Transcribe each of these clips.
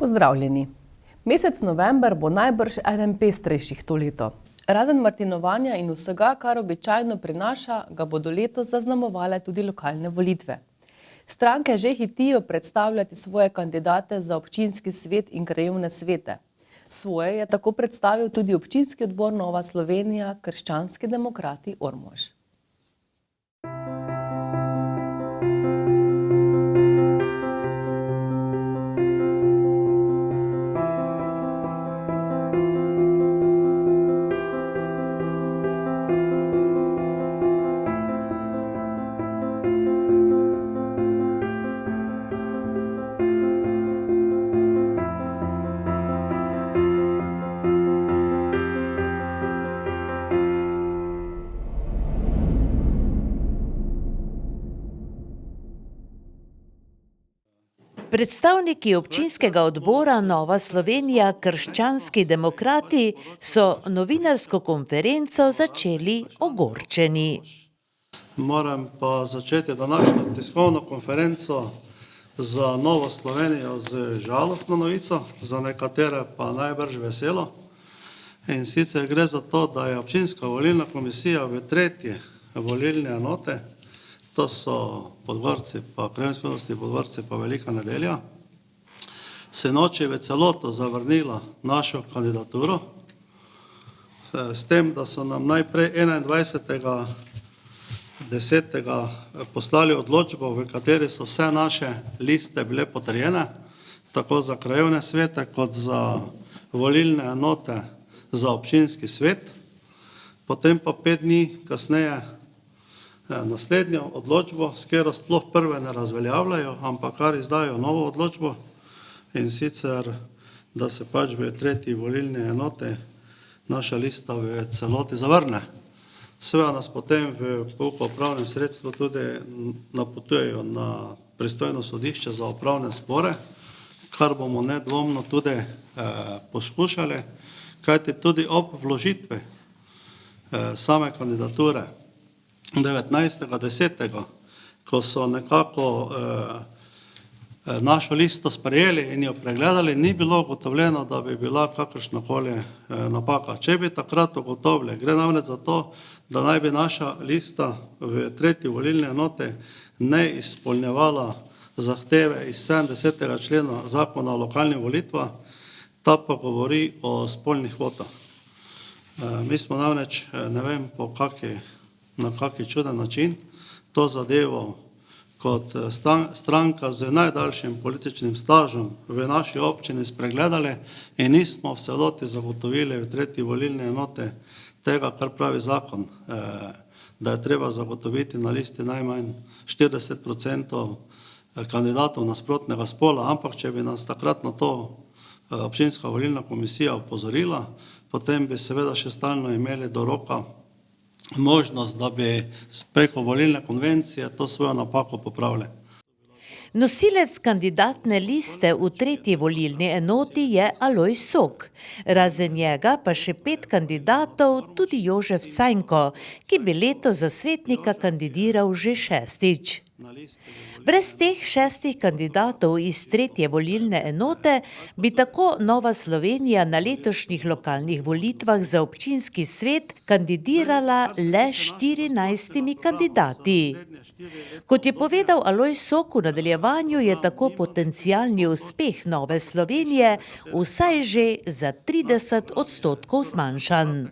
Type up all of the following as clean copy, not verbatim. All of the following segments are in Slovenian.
Pozdravljeni. Mesec november bo najbrž eden pestrejših to leto. Razen martinovanja in vsega, kar običajno prinaša, ga bodo letos zaznamovale tudi lokalne volitve. Stranke že hitijo predstavljati svoje kandidate za občinski svet in krajevne svete. Svoje je tako predstavil tudi občinski odbor Nova Slovenija – Krščanski demokrati Ormož. Predstavniki občinskega odbora Nova Slovenija – Krščanski demokrati so novinarsko konferenco začeli ogorčeni. Moram pa začeti današnjo tiskovno konferenco za Novo Slovenijo z žalostno novico, za nekatere pa najbrž veselo. In sicer gre za to, da je občinska volilna komisija v 3. volilne enote, to so Podgorci, pa krajevne skupnosti Podgorci, pa Velika Nedelja, sinoči v celoto zavrnila našo kandidaturo, s tem, da so nam najprej 21.10. poslali odločbo, v kateri so vse naše liste bile potrjene, tako za krajevne svete, kot za volilne enote za občinski svet. Potem pa 5 dni kasneje naslednjo odločbo, s katero sploh prve ne razveljavljajo, ampak kar izdajo novo odločbo, in sicer, da se pač v 3. volilne enote naša lista v celoti zavrne. Seveda nas potem v upravnem sredstvu tudi napotujejo na pristojno sodišče za upravne spore, kar bomo nedvomno tudi poskušali, kajti tudi ob vložitvi same kandidature 19.10., ko so nekako našo listo sprejeli in jo pregledali, ni bilo ugotovljeno, da bi bila kakršnakoli napaka. Če bi takrat ugotovili, gre namreč za to, da naj bi naša lista v 3. volilne enote ne izpolnjevala zahteve iz 70. člena zakona o lokalnih volitvah, ta pa govori o spolnih kvotah. Mi smo namreč, ne vem na kaki čuden način, to zadevo kot stranka z najdaljšim političnim stažem v naši občini spregledali in nismo v celoti zagotovili v 3. volilne enote tega, kar pravi zakon, da je treba zagotoviti na listi najmanj 40% kandidatov nasprotnega spola, ampak če bi nas takrat na to občinska volilna komisija opozorila, potem bi seveda še stalno imeli do roka možnost, da bi preko volilne konvencije to svojo napako popravili. Nosilec kandidatne liste v 3. volilni enoti je Alojz Sok. Razen njega pa še 5 kandidatov, tudi Jožef Cajnko, ki bi letos za svetnika kandidiral že 6. Brez teh 6 kandidatov iz 3. volilne enote bi tako Nova Slovenija na letošnjih lokalnih volitvah za občinski svet kandidirala le 14 kandidati. Kot je povedal Alojz Sok, v nadaljevanju je tako potencialni uspeh Nove Slovenije vsaj že za 30% zmanjšan.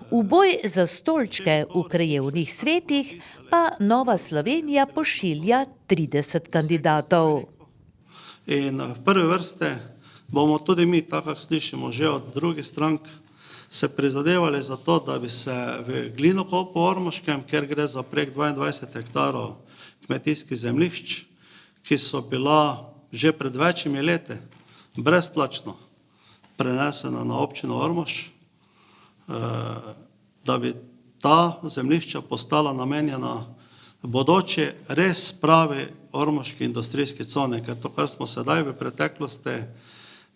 V boj za stolčke v krajevnih svetih pa Nova Slovenija pošilja 30 kandidatov. In v prvi vrste bomo tudi mi, tako kako slišimo že od drugih strank, se prizadevali za to, da bi se v Glinokopu Ormoškem, ker gre za prek 22 hektarov kmetijskih zemljišč, ki so bila že pred večimi leti brezplačno prenesena na občino Ormož, da bi ta zemljišča postala namenjena bodoče res pravi ormoški industrijski coni, ker to, kar smo sedaj v preteklosti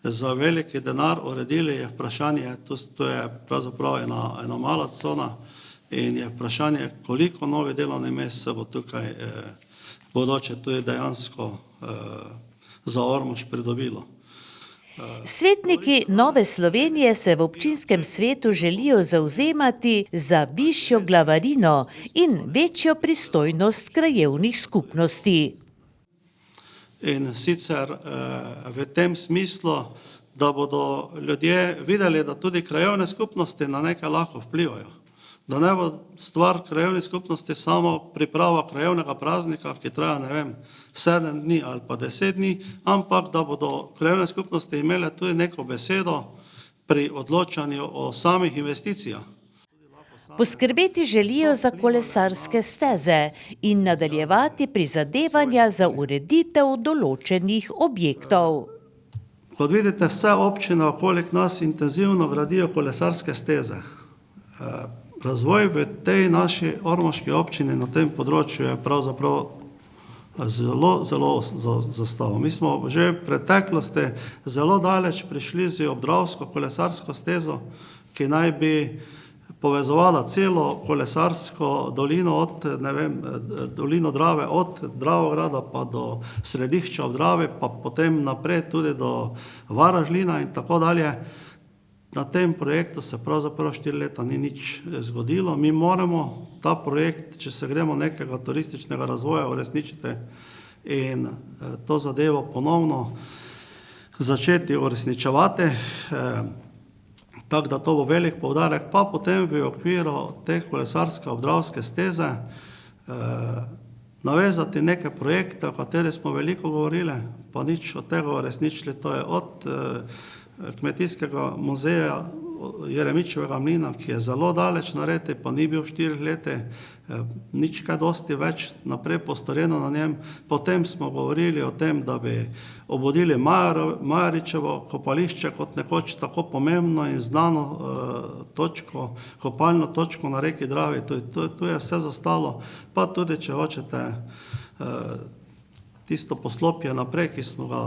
za veliki denar uredili, je vprašanje, to je pravzaprav ena mala cona in je vprašanje, koliko novih delovnih mest se bo tukaj bodoče tudi dejansko za Ormož pridobilo. Svetniki Nove Slovenije se v občinskem svetu želijo zavzemati za višjo glavarino in večjo pristojnost krajevnih skupnosti. In sicer v tem smislu, da bodo ljudje videli, da tudi krajevne skupnosti na nekaj lahko vplivajo. Da ne bo stvar krajevne skupnosti samo priprava krajevnega praznika, ki traja, 7 dni ali pa 10 dni, ampak da bodo krajevne skupnosti imele tudi neko besedo pri odločanju o samih investicijah. Poskrbeti želijo za kolesarske steze in nadaljevati prizadevanja za ureditev določenih objektov. Kot vidite, vse občine okoli nas intenzivno gradijo kolesarske steze. Razvoj v tej naši ormoški občini na tem področju je pravzaprav zelo zastavil. Mi smo že v preteklosti zelo daleč prišli z obdravsko kolesarsko stezo, ki naj bi povezovala celo kolesarsko dolino od, dolino Drave, od Dravograda pa do središča ob Dravi, pa potem naprej tudi do Varaždina in tako dalje. Na tem projektu se pravzaprav 4 leta ni nič zgodilo. Mi moramo ta projekt, če se gremo nekega turističnega razvoja, uresničiti in to zadevo ponovno začeti uresničevati. Tako da to bo velik poudarek, pa potem v okviru te kolesarske obdravske steze navezati neke projekte, o katerih smo veliko govorili, pa nič od tega uresničili. To je od Kmetijskega muzeja Jeremičevega mlina, ki je zelo daleč naredi, pa ni bil 4 leta, nič kaj dosti več naprej postorjeno na njem. Potem smo govorili o tem, da bi obudili Majaričevo kopališče kot nekoč tako pomembno in znano točko, kopalno točko na reki Dravi. Tu je vse zastalo, pa tudi, če hočete, tisto poslopje naprej, ki smo ga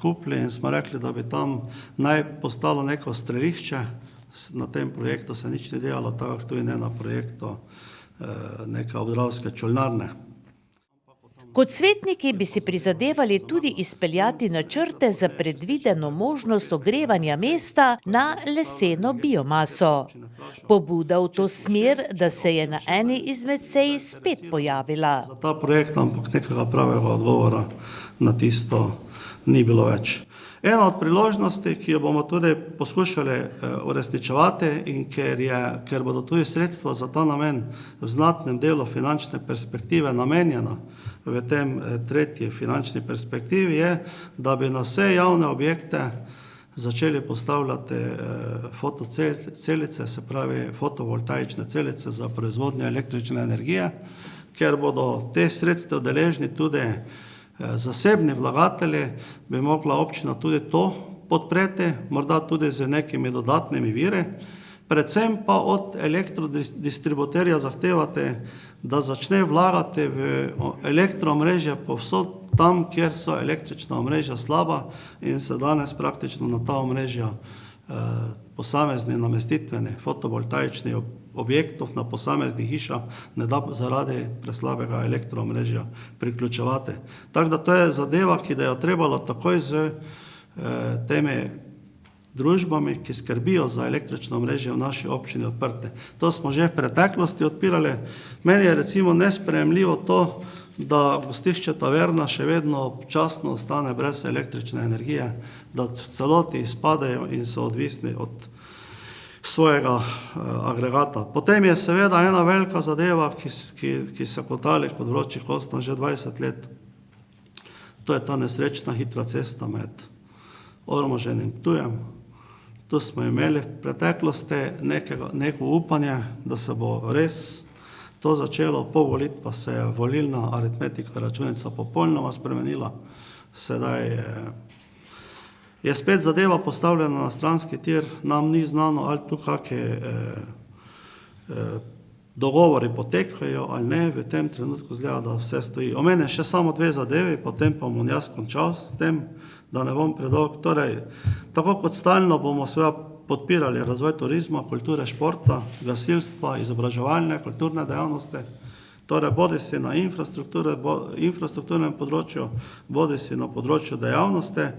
kupili in smo rekli, da bi tam naj postalo neko strelišče. Na tem projektu se nič ne delalo, tako tudi ne na projektu neke obdravske čolnarne. Kot svetniki bi si prizadevali tudi izpeljati načrte za predvideno možnost ogrevanja mesta na leseno biomaso. Pobuda v to smer, da se je na eni izmed sej spet pojavila. Za ta projekt, ampak nekega pravega odgovora na tisto ni bilo več. Ena od priložnosti, ki jo bomo tudi poskušali uresničevati in ker bodo tudi sredstva za ta namen v znatnem delu finančne perspektive namenjena v tem tretji finančni perspektivi, je, da bi na vse javne objekte začeli postavljati fotocelice, se pravi fotovoltaične celice za proizvodnjo električne energije, ker bodo te sredstev deležni tudi zasebni vlagatelji, bi mogla občina tudi to podpreti, morda tudi z nekimi dodatnimi viri, predvsem pa od elektrodistributerja zahtevati, da začne vlagati v elektroomrežje povsod tam, kjer so električna omrežja slaba in se danes praktično na ta omrežja posamezni namestitveni fotovoltaični objektov na posameznih hišah ne da zaradi preslabega elektroomrežja priključevati. Tako da to je zadeva, ki da jo trebalo takoj z temi družbami, ki skrbijo za električno omrežje v naši občini odprte. To smo že v preteklosti odpirali. Meni je recimo nesprejemljivo to, da gostišče Taverna še vedno občasno ostane brez električne energije, da v celoti izpadejo in so odvisni od svojega agregata. Potem je seveda ena velika zadeva, ki se kotali kot vroči kostan že 20 let. To je ta nesrečna hitra cesta med Ormožem in Ptujem. Tu smo imeli v preteklosti neko upanje, da se bo res to začelo. Po volitvah se je volilna aritmetika računica popolnoma spremenila. Sedaj je spet zadeva postavljena na stranski tir. Nam ni znano, ali tu kakšni dogovori potekajo ali ne. V tem trenutku izgleda, da vse stoji. Omenim še samo 2 zadevi, potem pa bom jaz končal s tem, da ne bom predolg. Torej, tako kot stalno bomo seveda podpirali razvoj turizma, kulture, športa, gasilstva, izobraževalne, kulturne dejavnosti, torej bodisi na infrastrukturnem področju, bodisi na področju dejavnosti.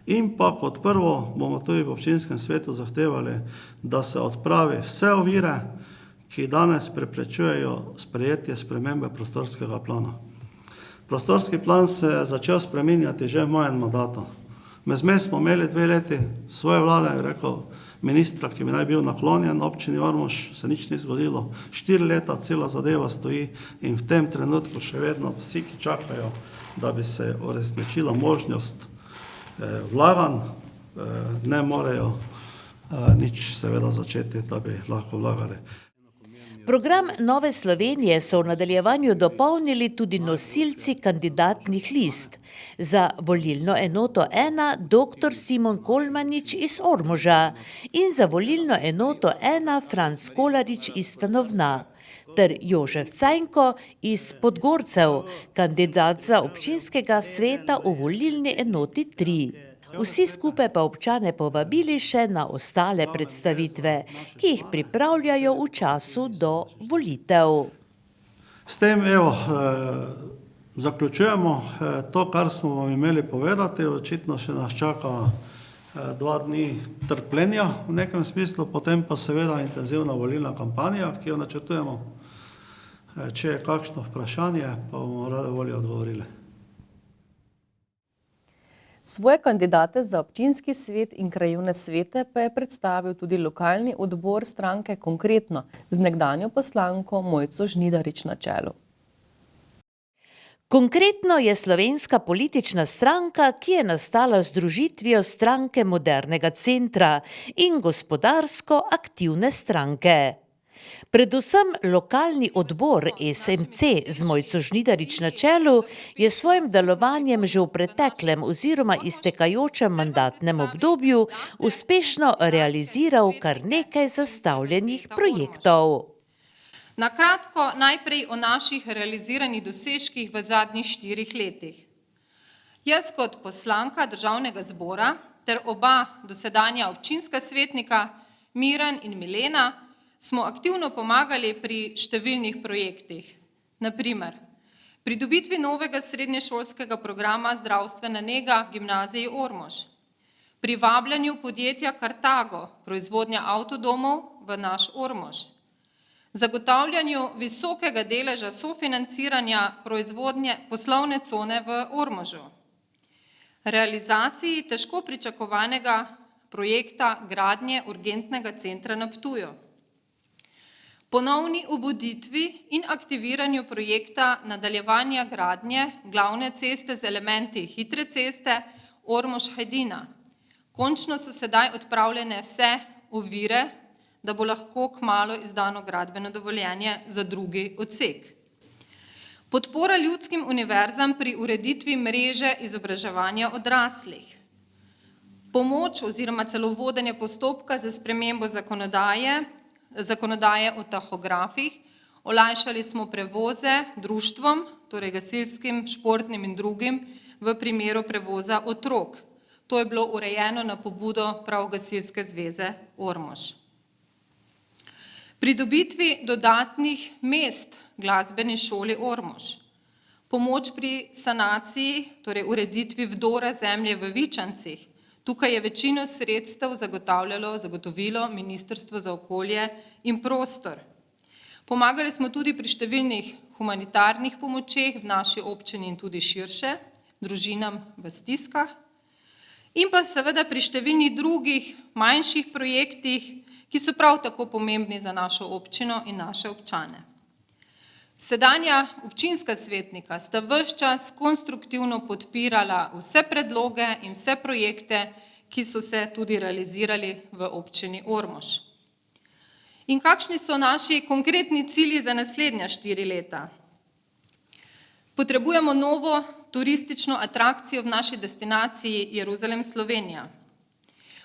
In pa kot prvo bomo tudi v občinskem svetu zahtevali, da se odpravi vse ovire, ki danes preprečujejo sprejetje spremembe prostorskega plana. Prostorski plan se je začel spreminjati že v mojem mandatu. Mezmes smo imeli 2 leti svoje vlade, je rekel ministra, ki bi naj bil naklonjen občini Ormož, se nič ni zgodilo. 4 leta cela zadeva stoji in v tem trenutku še vedno vsi, ki čakajo, da bi se uresničila možnost vlaganj, ne morejo nič seveda začeti, da bi lahko vlagali. Program Nove Slovenije so v nadaljevanju dopolnili tudi nosilci kandidatnih list. Za volilno enoto 1 dr. Simon Kolmanič iz Ormoža in za volilno enoto 1 Franc Kolarič iz Stanovna ter Jožef Cajnko iz Podgorcev, kandidat za občinskega sveta v volilni enoti 3. Vsi skupaj pa občane povabili še na ostale predstavitve, ki jih pripravljajo v času do volitev. S tem zaključujemo to, kar smo vam imeli povedati. Očitno še nas čaka 2 dni trpljenja v nekem smislu, potem pa seveda intenzivna volilna kampanja, ki jo načrtujemo. Če je kakšno vprašanje, pa bomo rade volje odgovorili. Svoje kandidate za občinski svet in krajevne svete pa je predstavil tudi lokalni odbor stranke Konkretno z nekdanjo poslanko Mojco Žnidarič na čelu. Konkretno je slovenska politična stranka, ki je nastala z združitvijo Stranke modernega centra in Gospodarsko aktivne stranke. Predvsem lokalni odbor SMC z Mojco Žnidarič na čelu je s svojim delovanjem že v preteklem oziroma iztekajočem mandatnem obdobju uspešno realiziral kar nekaj zastavljenih projektov. Na kratko najprej o naših realiziranih dosežkih v zadnjih 4 letih. Jaz kot poslanka Državnega zbora ter oba dosedanja občinska svetnika Miran in Milena smo aktivno pomagali pri številnih projektih. Na primer, pridobitvi novega srednješolskega programa zdravstvena nega v gimnaziji Ormož, privabljanju podjetja Kartago, proizvodnja avtodomov v naš Ormož, zagotavljanju visokega deleža sofinanciranja proizvodnje poslovne cone v Ormožu, realizaciji težko pričakovanega projekta gradnje urgentnega centra na Ptuju, ponovni obuditvi in aktiviranju projekta nadaljevanja gradnje glavne ceste z elementi hitre ceste Ormož-Hajdina. Končno so sedaj odpravljene vse ovire, da bo lahko kmalu izdano gradbeno dovoljenje za drugi odsek. Podpora ljudskim univerzam pri ureditvi mreže izobraževanja odraslih. Pomoč oziroma celo vodenje postopka za spremembo zakonodaje o tahografih, olajšali smo prevoze društvom, torej gasilskim, športnim in drugim, v primeru prevoza otrok. To je bilo urejeno na pobudo prav Gasilske zveze Ormož. Pridobitvi dodatnih mest glasbeni šoli Ormož. Pomoč pri sanaciji, torej ureditvi vdora zemlje v Vičancih. Tukaj je večino sredstev zagotovilo Ministrstvo za okolje in prostor. Pomagali smo tudi pri številnih humanitarnih pomočeh v naši občini in tudi širše, družinam v stiskah. In pa seveda pri številnih drugih manjših projektih, ki so prav tako pomembni za našo občino in naše občane. Sedanja občinska svetnika sta ves čas konstruktivno podpirala vse predloge in vse projekte, ki so se tudi realizirali v občini Ormož. In kakšni so naši konkretni cilji za naslednja 4 leta? Potrebujemo novo turistično atrakcijo v naši destinaciji Jeruzalem Slovenija.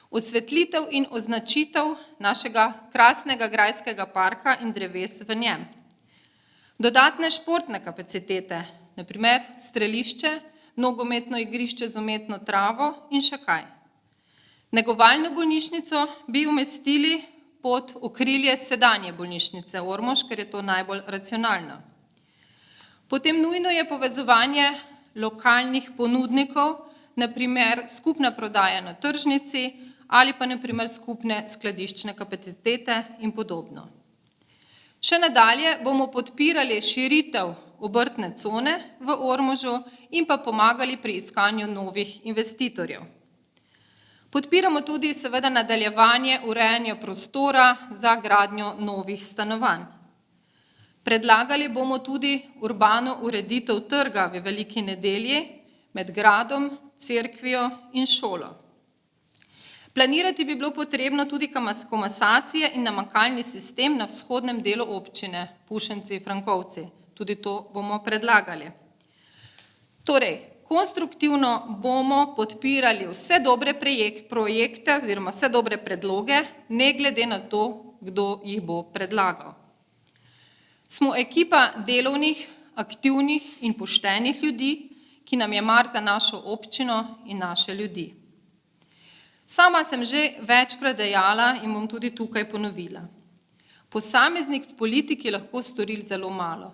Osvetlitev in označitev našega krasnega grajskega parka in dreves v njem. Dodatne športne kapacitete, na primer strelišče, nogometno igrišče z umetno travo in še kaj. Negovalno bolnišnico bi umestili pod okrilje sedanje bolnišnice Ormož, ker je to najbolj racionalno. Potem nujno je povezovanje lokalnih ponudnikov naprimer skupna prodaja na tržnici ali pa naprimer skupne skladiščne kapacitete in podobno. Še nadalje bomo podpirali širitev obrtne cone v Ormožu in pa pomagali pri iskanju novih investitorjev. Podpiramo tudi seveda nadaljevanje urejanja prostora za gradnjo novih stanovanj. Predlagali bomo tudi urbano ureditev trga v Veliki nedelji med gradom, cerkvijo in šolo. Planirati bi bilo potrebno tudi komasacije in namakalni sistem na vzhodnem delu občine Pušenci-Frankovci. Tudi to bomo predlagali. Torej, konstruktivno bomo podpirali vse dobre projekte oziroma vse dobre predloge, ne glede na to, kdo jih bo predlagal. Smo ekipa delovnih, aktivnih in poštenih ljudi, ki nam je mar za našo občino in naše ljudi. Sama sem že večkrat dejala in bom tudi tukaj ponovila. Posameznik v politiki lahko stori zelo malo.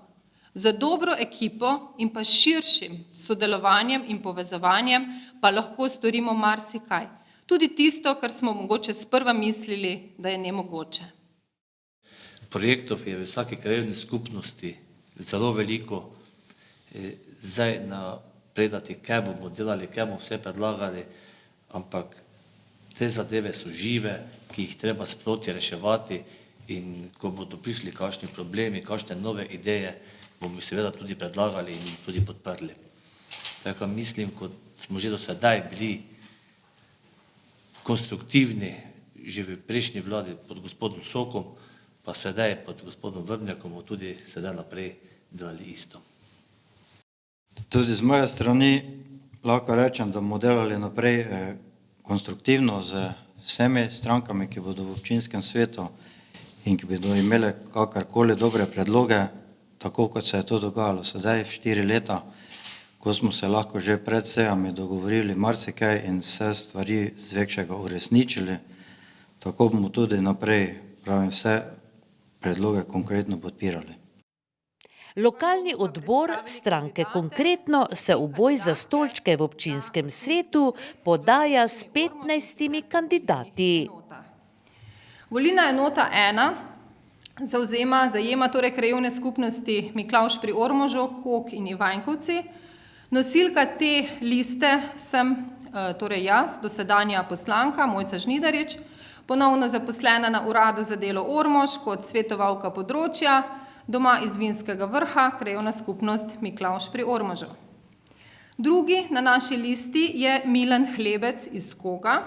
Za dobro ekipo in pa širšim sodelovanjem in povezovanjem pa lahko storimo marsikaj. Tudi tisto, kar smo mogoče sprva mislili, da je nemogoče. Projektov je v vsaki krajevni skupnosti zelo veliko. Zdaj napredati, kaj bomo delali, kaj bomo vse predlagali, ampak te zadeve so žive, ki jih treba sproti reševati in ko bodo prišli kakšni problemi, kakšne nove ideje, bomo seveda tudi predlagali in tudi podprli. Tako mislim, kot smo že do sedaj bili konstruktivni, že v prejšnji vladi pod gospodom Sokom, pa sedaj pod gospodom Vrbnjakom bomo tudi sedaj naprej delali isto. Tudi z moje strani lahko rečem, da bomo delali naprej konstruktivno z vsemi strankami, ki bodo v občinskem svetu in ki bodo imeli kakorkoli dobre predloge, tako kot se je to dogajalo sedaj 4 leta, ko smo se lahko že pred sejami dogovorili marsikaj in vse stvari z večjega uresničili, tako bomo tudi naprej, pravim, vse predloge konkretno podpirali. Lokalni odbor stranke Konkretno se v boj za stolčke v občinskem svetu podaja s 15 kandidati. Volilna enota 1 zajema torej krajevne skupnosti Miklavž pri Ormožu, Kok in Ivanjkovci. Nosilka te liste sem torej jaz, dosedanja poslanka Mojca Žnidarič, ponovno zaposlena na Uradu za delo Ormož kot svetovalka področja, doma iz Vinskega Vrha, krajevna skupnost Miklavž pri Ormožu. Drugi na naši listi je Milan Hlebec iz Koga,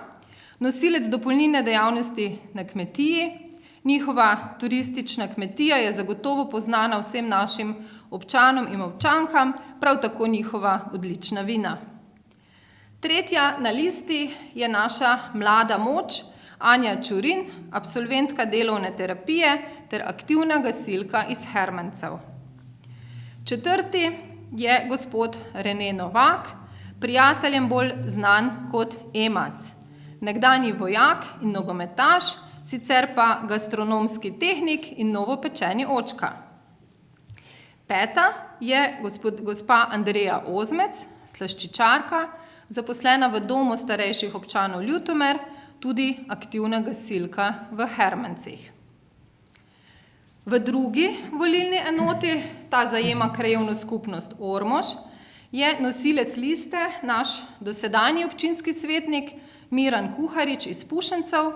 nosilec dopolnilne dejavnosti na kmetiji. Njihova turistična kmetija je zagotovo poznana vsem našim občanom in občankam, prav tako njihova odlična vina. Tretja na listi je naša mlada moč, Anja Čurin, absolventka delovne terapije ter aktivna gasilka iz Hermancev. Četrti je gospod Rene Novak, prijateljem bolj znan kot Emac, nekdanji vojak in nogometaš, sicer pa gastronomski tehnik in novopečeni očka. Peta je gospa Andreja Ozmec, slaščičarka, zaposlena v domu starejših občanov Ljutomer, tudi aktivna gasilka v Hermancih. V drugi volilni enoti, ta zajema krajevno skupnost Ormož, je nosilec liste naš dosedanji občinski svetnik Miran Kuharič iz Pušencev,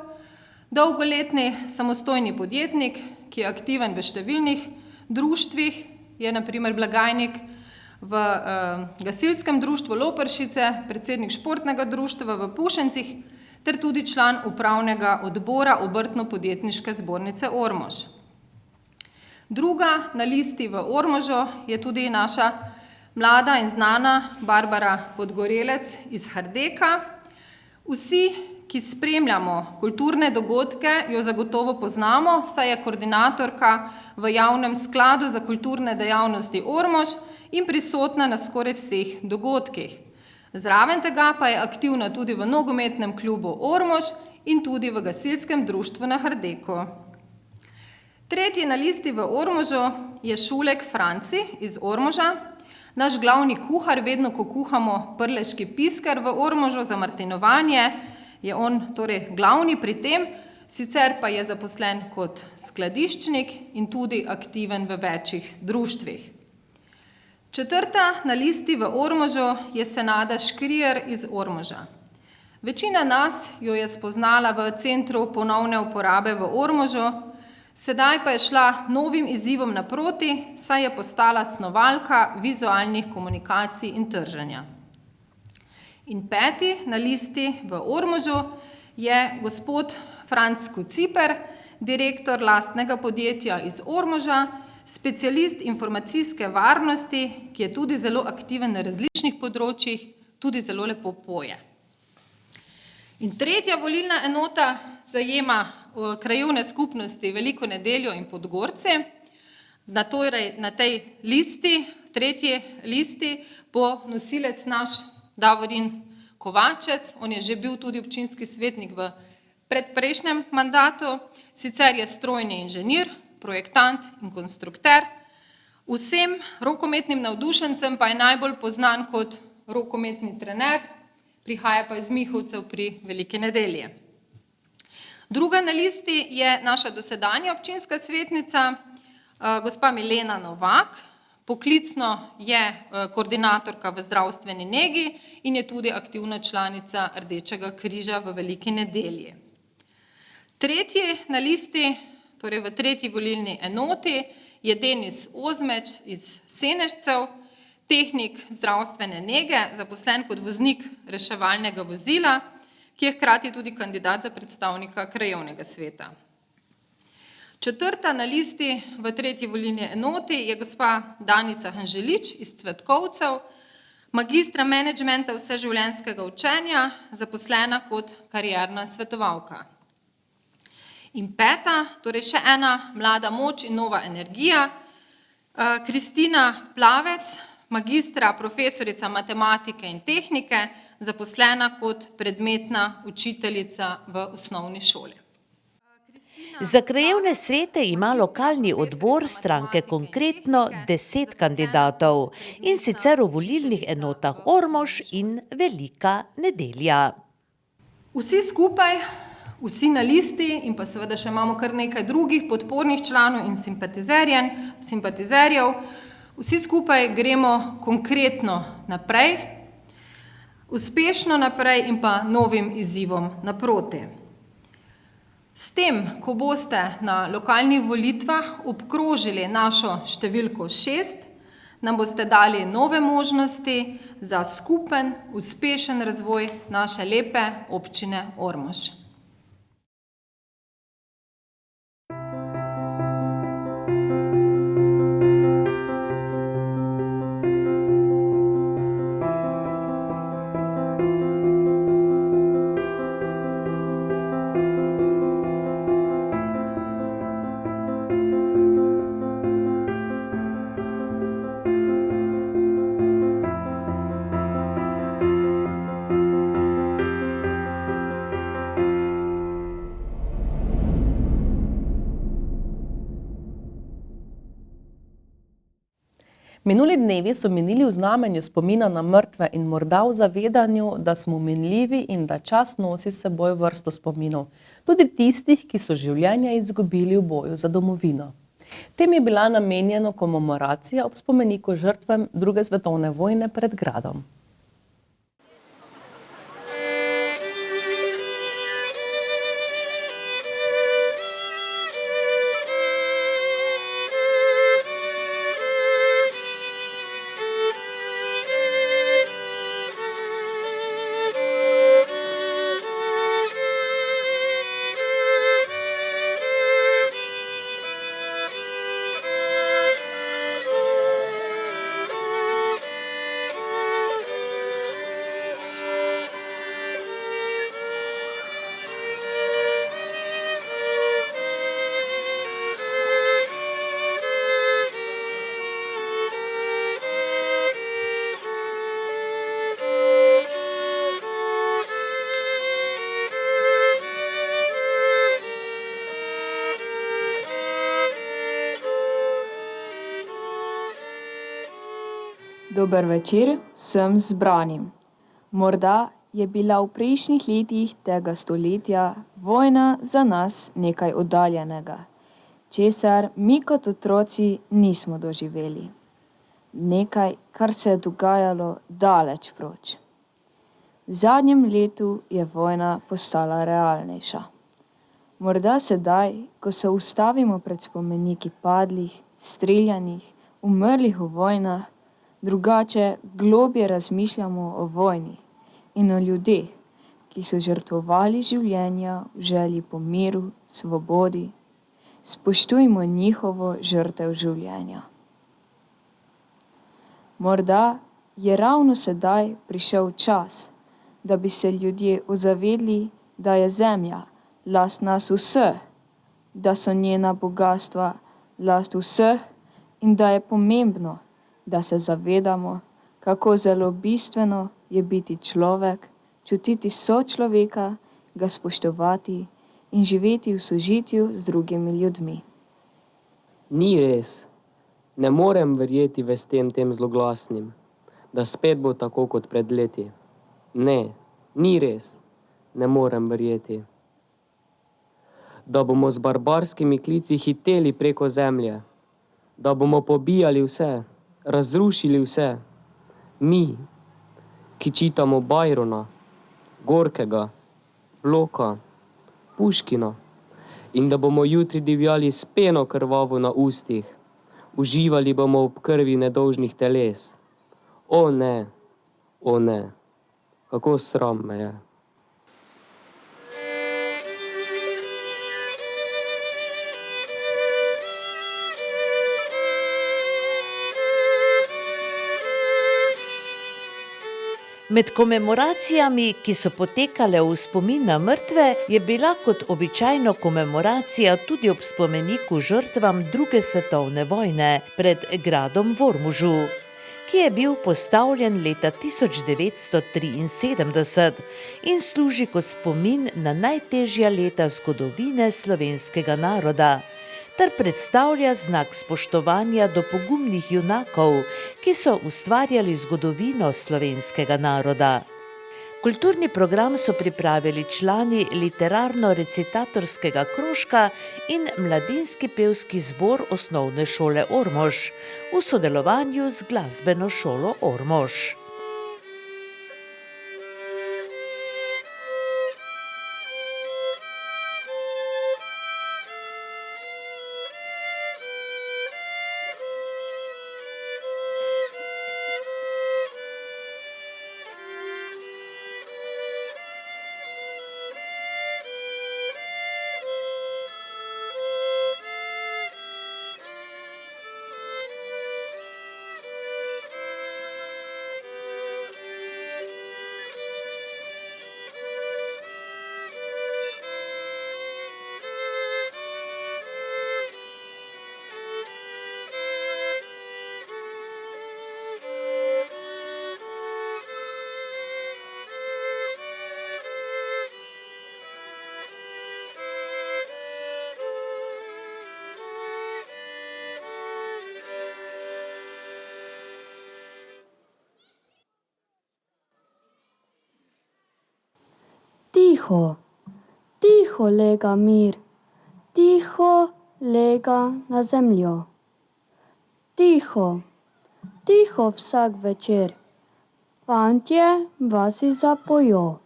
dolgoletni samostojni podjetnik, ki je aktiven v številnih društvih, je na primer blagajnik v gasilskem društvu Loperšice, predsednik športnega društva v Pušencih, ter tudi član upravnega odbora Obrtno-podjetniške zbornice Ormož. Druga na listi v Ormožu je tudi naša mlada in znana Barbara Podgorelec iz Hrdeka. Vsi, ki spremljamo kulturne dogodke, jo zagotovo poznamo, saj je koordinatorka v javnem skladu za kulturne dejavnosti Ormož in prisotna na skoraj vseh dogodkih. Zraven tega pa je aktivna tudi v nogometnem klubu Ormož in tudi v gasilskem društvu na Hrdeku. Tretji na listi v Ormožu je Šulek Franci iz Ormoža, Naš glavni kuhar, vedno ko kuhamo prleški pisker v Ormožu za martinovanje, je on torej glavni pri tem, sicer pa je zaposlen kot skladiščnik in tudi aktiven v večjih društvih. Četrta na listi v Ormožu je Senada Škrijer iz Ormoža. Večina nas jo je spoznala v Centru ponovne uporabe v Ormožu, sedaj pa je šla novim izzivom naproti, saj je postala snovalka vizualnih komunikacij in trženja. In peti na listi v Ormožu je gospod Franc Kociper, direktor lastnega podjetja iz Ormoža, specialist informacijske varnosti, ki je tudi zelo aktiven na različnih področjih, tudi zelo lepo poje. In tretja volilna enota zajema krajevne skupnosti Veliko Nedeljo in Podgorce. Na tej listi, tretji listi, bo nosilec naš Davorin Kovačec. On je že bil tudi občinski svetnik v predprejšnjem mandatu. Sicer je strojni inženir, projektant in konstrukter. Vsem rokometnim navdušencem pa je najbolj poznan kot rokometni trener, prihaja pa iz Mihovcev pri Veliki Nedelji. Druga na listi je naša dosedanja občinska svetnica, gospa Milena Novak. Poklicno je koordinatorka v zdravstveni negi in je tudi aktivna članica Rdečega križa v Veliki Nedelji. Tretji na listi, torej v tretji volilni enoti, je Denis Ozmeč iz Senežcev, tehnik zdravstvene nege, zaposlen kot voznik reševalnega vozila, ki je hkrati tudi kandidat za predstavnika krajevnega sveta. Četrta na listi v tretji volilni enoti je gospa Danica Hanželič iz Cvetkovcev, magistra menedžmenta vseživljenjskega učenja, zaposlena kot karierna svetovalka. In peta, torej še ena mlada moč in nova energija, Kristina Plavec, magistra profesorica matematike in tehnike, zaposlena kot predmetna učiteljica v osnovni šoli. Za krajevne svete ima lokalni odbor stranke konkretno 10 kandidatov, in sicer v volilnih enotah Ormož in Velika Nedelja. Vsi skupaj, vsi na listi in pa seveda še imamo kar nekaj drugih podpornih članov in simpatizerjev, vsi skupaj gremo konkretno naprej, uspešno naprej in pa novim izzivom naproti. S tem, ko boste na lokalnih volitvah obkrožili našo številko 6, nam boste dali nove možnosti za skupen, uspešen razvoj naše lepe občine Ormož. Minuli dnevi so minili v znamenju spomina na mrtve in morda v zavedanju, da smo minljivi in da čas nosi s seboj vrsto spominov, tudi tistih, ki so življenja izgubili v boju za domovino. Tem je bila namenjena komemoracija ob spomeniku žrtvam druge svetovne vojne pred gradom. Dober večer vsem zbranim. Morda je bila v prejšnjih letih tega stoletja vojna za nas nekaj oddaljenega, česar mi kot otroci nismo doživeli. Nekaj, kar se je dogajalo daleč proč. V zadnjem letu je vojna postala realnejša. Morda sedaj, ko se ustavimo pred spomeniki padlih, streljanih, umrlih v vojnah, drugače globje razmišljamo o vojni in o ljudeh, ki so žrtvovali življenja v želji po miru, svobodi. Spoštujmo njihovo žrtev življenja. Morda je ravno sedaj prišel čas, da bi se ljudje ozavedli, da je zemlja last nas vseh, da so njena bogastva last vseh in da je pomembno, da se zavedamo, kako zelo bistveno je biti človek, čutiti sočloveka, ga spoštovati in živeti v sožitju z drugimi ljudmi. Ni res. Ne morem verjeti vestem tem zloglasnim, da spet bo tako kot pred leti. Ne, ni res. Ne morem verjeti. Da bomo z barbarskimi klici hiteli preko zemlje, da bomo pobijali vse, razrušili vse. Mi, ki čitamo Byrona, Gorkega, Bloka, Puškina in da bomo jutri divjali s peno krvavo na ustih, uživali bomo ob krvi nedolžnih teles. O ne, kako sram me je. Med komemoracijami, ki so potekale v spomin na mrtve, je bila kot običajno komemoracija tudi ob spomeniku žrtvam druge svetovne vojne pred gradom v Ormožu, ki je bil postavljen leta 1973 in služi kot spomin na najtežja leta zgodovine slovenskega naroda, ter predstavlja znak spoštovanja do pogumnih junakov, ki so ustvarjali zgodovino slovenskega naroda. Kulturni program so pripravili člani literarno-recitatorskega krožka in mladinski pevski zbor Osnovne šole Ormož v sodelovanju z Glasbeno šolo Ormož. Tiho, tiho lega mir, tiho lega na zemljo. Tiho, tiho vsak večer, fantje vasi zapojo.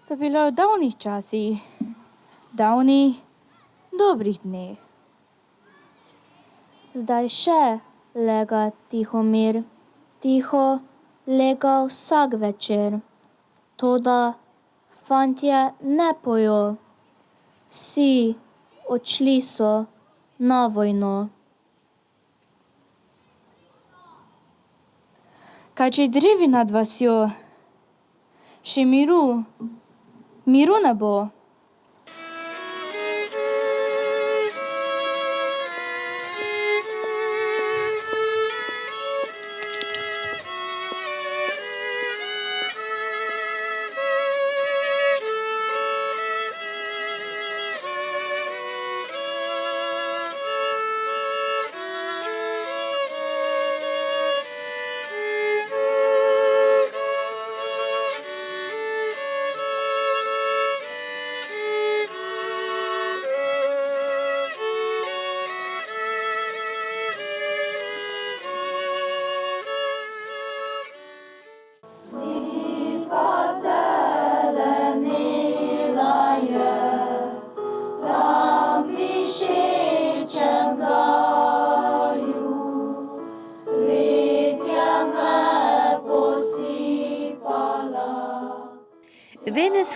To bilo v davnih časih, davnih, dobrih dneh. Zdaj še lega tiho mir, tiho lega vsak večer. Toda fantje ne pojo, vsi odšli so na vojno. Kaj če drevi nad vasjo, še miru ne bo.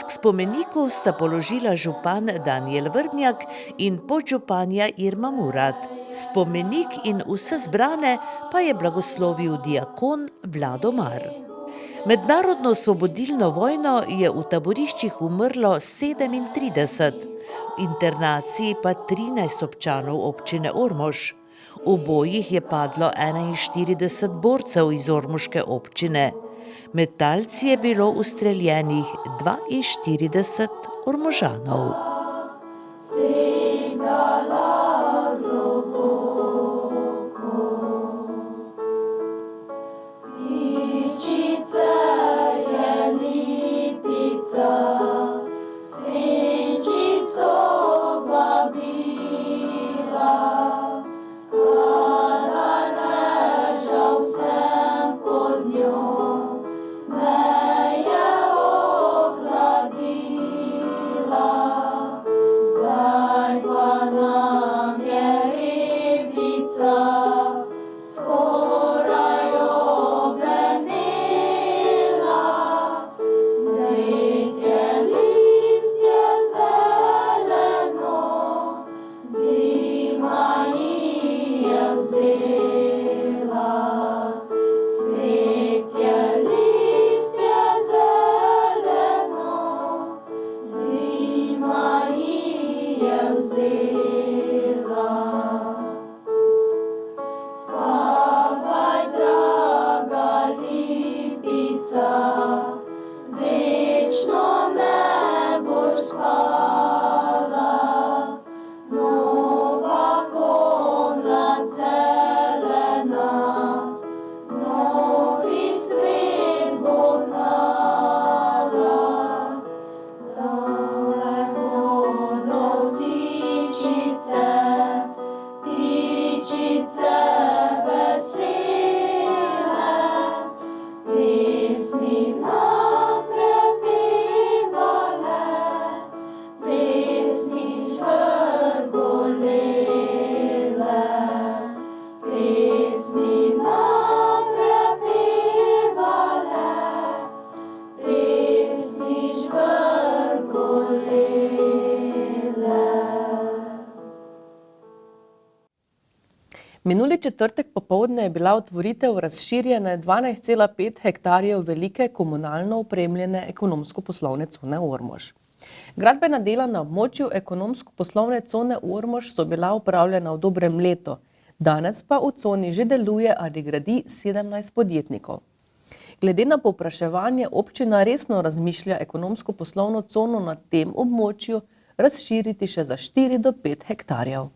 k spomeniku sta položila župan Danijel Vrhnjak in podžupanja Irma Murat. Spomenik in vse zbrane pa je blagoslovil diakon Vlado Mar. Med narodno osvobodilno vojno je v taboriščih umrlo 37, v internaciji pa 13 občanov občine Ormož. V bojih je padlo 41 borcev iz ormoške občine. Med talci je bilo ustreljenih 42 Ormožanov. Minuli četrtek popoldne je bila otvoritev razširjene 12,5 hektarjev velike komunalno opremljene ekonomsko-poslovne cone Ormož. Gradbena dela na območju ekonomsko-poslovne cone Ormož so bila opravljena v dobrem letu, danes pa v coni že deluje ali gradi 17 podjetnikov. Glede na povpraševanje občina resno razmišlja ekonomsko-poslovno cono na tem območju razširiti še za 4 do 5 hektarjev.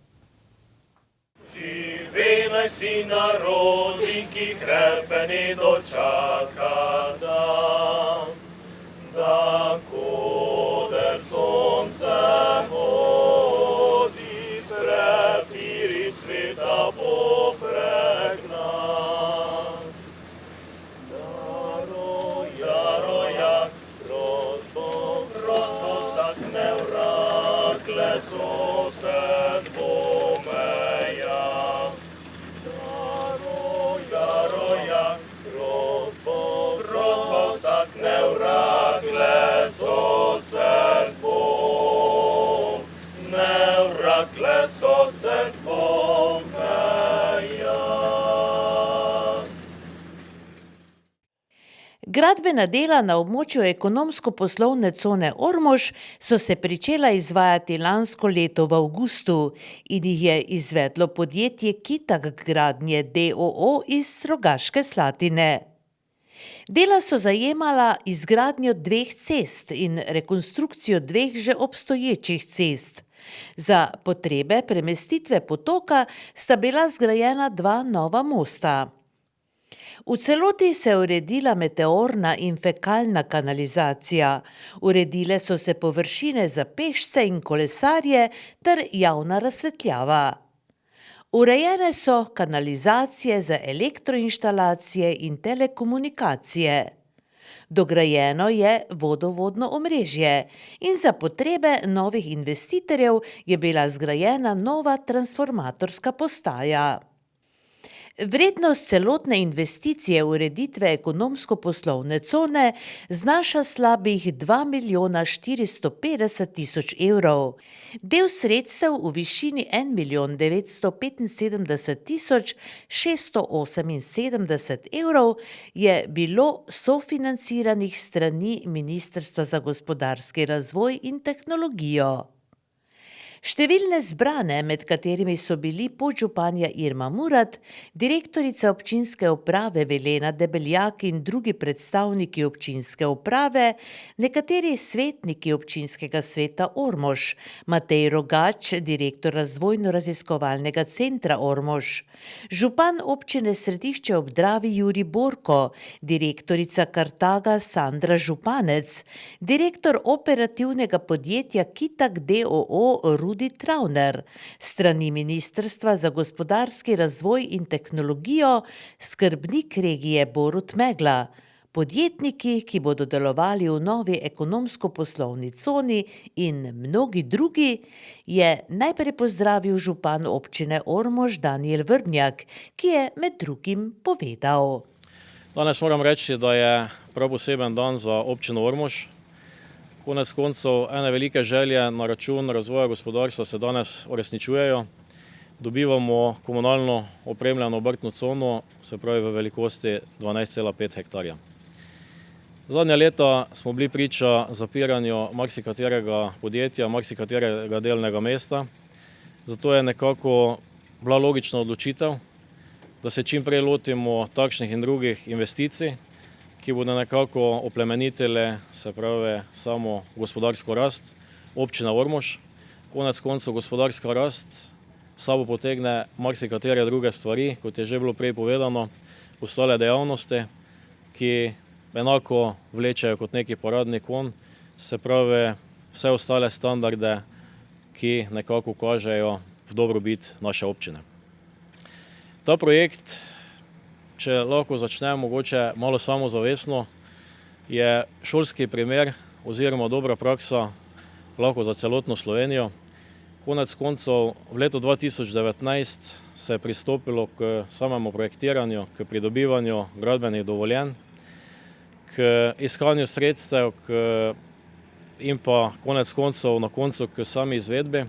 Živela si narodi, ki krepeni dočaka dan, da koder sonce hodi, prepiri sveta popregnan. Jaroja, grozbo sakne vrakle sosed pomeja. Jaroja, grozbo sakne vrakle sosed pomeja. Gradbena dela na območju ekonomsko-poslovne cone Ormož so se pričela izvajati lansko leto v avgustu in jih je izvedlo podjetje Kitak gradnje d.o.o. iz Rogaške Slatine. Dela so zajemala izgradnjo 2 cest in rekonstrukcijo 2 že obstoječih cest. Za potrebe premestitve potoka sta bila zgrajena 2 nova mosta. V celoti se je uredila meteorna in fekalna kanalizacija, uredile so se površine za pešce in kolesarje ter javna razsvetljava. Urejene so kanalizacije za elektroinštalacije in telekomunikacije. Dograjeno je vodovodno omrežje in za potrebe novih investitorjev je bila zgrajena nova transformatorska postaja. Vrednost celotne investicije ureditve ekonomsko-poslovne cone znaša slabih 2.450.000 evrov. Del sredstev v višini 1.975.678 evrov je bilo sofinanciranih strani Ministrstva za gospodarski razvoj in tehnologijo. Številne zbrane, med katerimi so bili podžupanja Irma Murat, direktorica občinske uprave Velena Debeljak in drugi predstavniki občinske uprave, nekateri svetniki občinskega sveta Ormož, Matej Rogač, direktor razvojno-raziskovalnega centra Ormož, župan občine Središče ob Dravi Jurij Borko, direktorica Kartaga Sandra Županec, direktor operativnega podjetja Kitak d.o.o. Rudi Travner, strani Ministrstva za gospodarski razvoj in tehnologijo, skrbnik regije Borut Megla, podjetniki, ki bodo delovali v novi ekonomsko-poslovni coni in mnogi drugi, je najprej pozdravil župan občine Ormož Danijel Vrbnjak, ki je med drugim povedal. Danes moram reči, da je prav poseben dan za občino Ormož. Konec koncev ene velike želje na račun razvoja gospodarstva se danes uresničujejo. Dobivamo komunalno opremljeno obrtno cono, se pravi v velikosti 12,5 hektarja. Zadnja leta smo bili priča zapiranju marsikaterega podjetja, marsikaterega delnega mesta. Zato je nekako bila logična odločitev, da se čim prej lotimo takšnih in drugih investicij, ki bodo nekako oplemenitele, se pravi, samo gospodarsko rast občine Ormož. Konec koncev gospodarska rast sabo potegne marsikatere druge stvari, kot je že bilo prej povedano, ostale dejavnosti, ki enako vlečejo kot neki paradni konj, se pravi, vse ostale standarde, ki nekako kažejo v dobrobit naše občine. Ta projekt, če lahko začnem mogoče malo samozavestno, je šolski primer oziroma dobra praksa lahko za celotno Slovenijo. Konec koncev v letu 2019 se je pristopilo k samemu projektiranju, k pridobivanju gradbenih dovoljenj, k iskanju sredstev in pa konec koncev na koncu k sami izvedbi.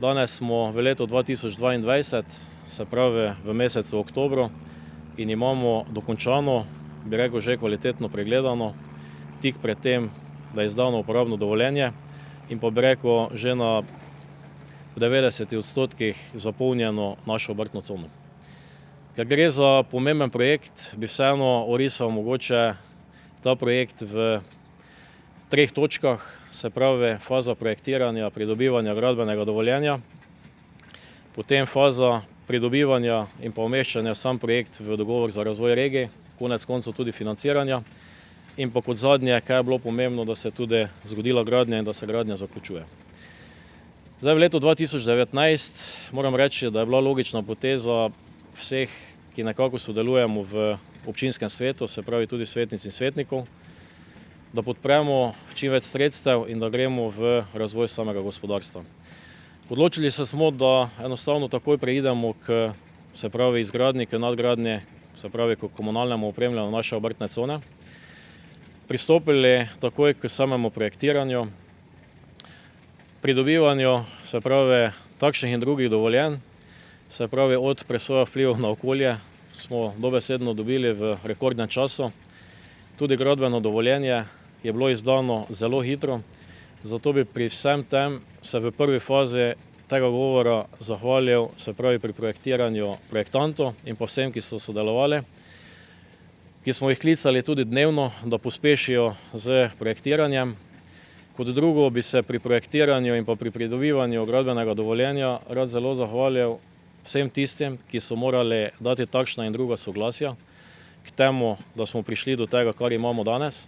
Danes smo v letu 2022, se pravi v mesecu oktobru, in imamo dokončano, bi rekel, že kvalitetno pregledano, tik pred tem, da je izdano uporabno dovoljenje in pa bi rekel, že na 90% zapolnjeno našo obrtno cono. Ker gre za pomemben projekt, bi vseeno orisal mogoče ta projekt v 3 točkah, se pravi faza projektiranja, pridobivanja gradbenega dovoljenja, potem faza pridobivanja in pa umeščanja sam projekt v dogovor za razvoj regije, konec koncev tudi financiranja in pa kot zadnje, kaj je bilo pomembno, da se tudi zgodila gradnja in da se gradnja zaključuje. Zdaj v letu 2019 moram reči, da je bila logična poteza vseh, ki nekako sodelujemo v občinskem svetu, se pravi tudi svetnic in svetnikov, da podpremo čim več sredstev in da gremo v razvoj samega gospodarstva. Odločili smo, da enostavno takoj preidemo k, se pravi, izgradnji, k nadgradnji, se pravi, k komunalnemu opremljanju naše obrtne cone. Pristopili takoj k samemu projektiranju, pridobivanju, se pravi, takšnih in drugih dovoljenj, se pravi, od presoje vplivov na okolje smo dobesedno dobili v rekordnem času. Tudi gradbeno dovoljenje je bilo izdano zelo hitro, zato bi pri vsem tem se v prvi fazi tega govora zahvalil, se pravi, pri projektiranju projektantov in pa vsem, ki so sodelovali, ki smo jih klicali tudi dnevno, da pospešijo z projektiranjem. Kot drugo bi se pri projektiranju in pa pri pridobivanju gradbenega dovoljenja rad zelo zahvalil vsem tistim, ki so morali dati takšna in druga soglasja k temu, da smo prišli do tega, kar imamo danes.